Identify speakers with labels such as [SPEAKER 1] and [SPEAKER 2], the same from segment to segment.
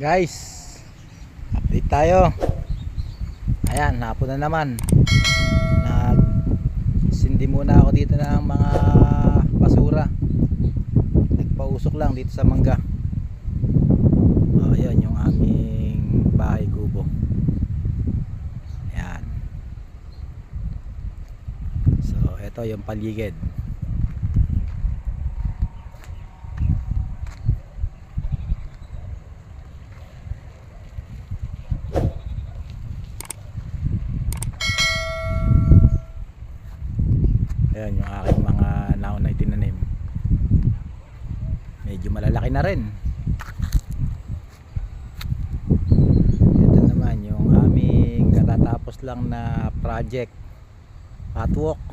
[SPEAKER 1] Guys, update tayo. Ayan, hapon na naman. Nagsindi muna ako dito ng mga basura. Nagpausok lang dito sa mangga. Ayan yung aming bahay kubo. Ayan. So ito yung paligid. Ayan yung aking mga nauna itinanim. Medyo malalaki na rin. Ito naman yung aming katatapos lang na project, patwalk.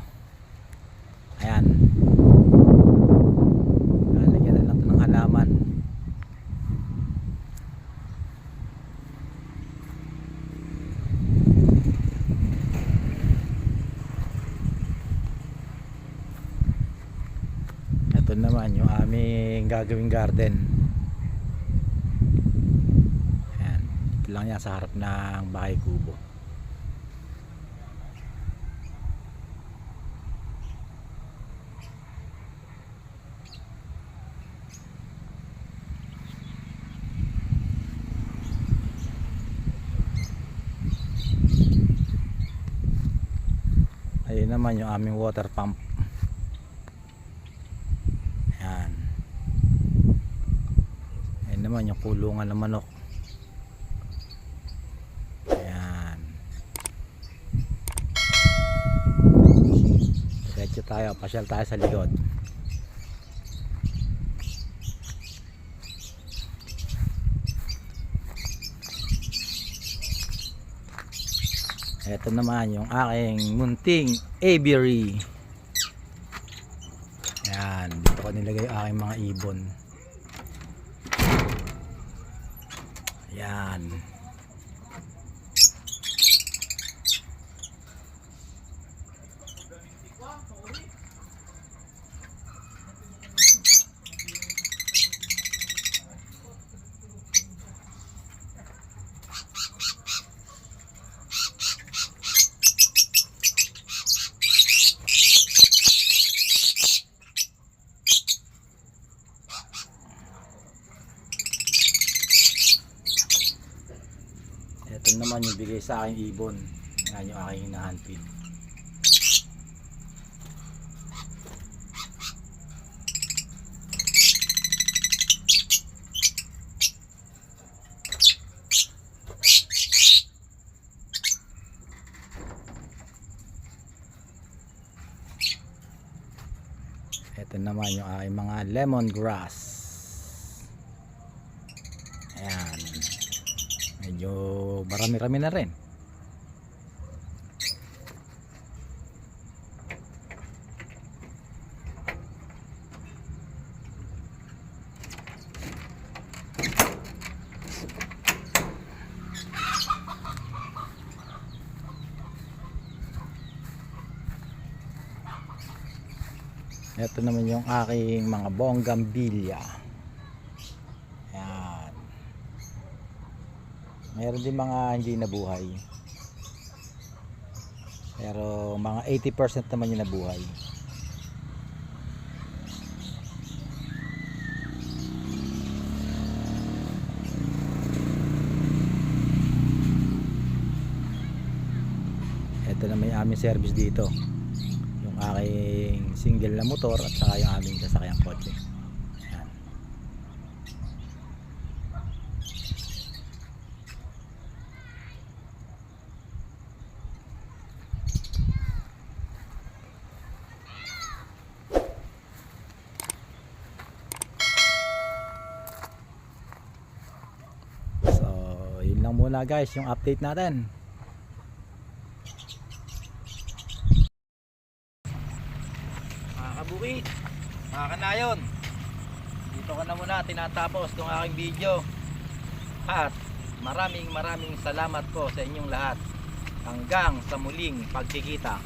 [SPEAKER 1] Ayan, lalagyan na lang ito ng halaman. Ito naman yung aming gagawing garden. Ayan, ito lang yan sa harap ng bahay kubo. Ayun naman yung aming water pump. Ayan. Ayun naman yung kulungan ng manok. Ayan. Diretso tayo, pasyal tayo sa likod. Ito naman yung aking munting aviary. Ayan, dito ko nilagay yung aking mga ibon. Ayan. Ito naman yung bigay sa aking ibon. Yan yung aking hinahandpid. Ito naman yung aking mga lemongrass. Ayan. Medyo marami-rami na rin. Ito naman yung aking mga bougainvillea. Ayan. Mayroon din mga hindi nabuhay. Pero mga 80% naman yung nabuhay. Ito naman yung aming service dito. Yung aking single na motor at saka yung aming sasakyang kotse. Ayan. So yun lang muna guys yung update natin. Kabuki, mga kanayon, dito ko na muna tinatapos itong aking video at maraming salamat po sa inyong lahat. Hanggang sa muling pagkikita.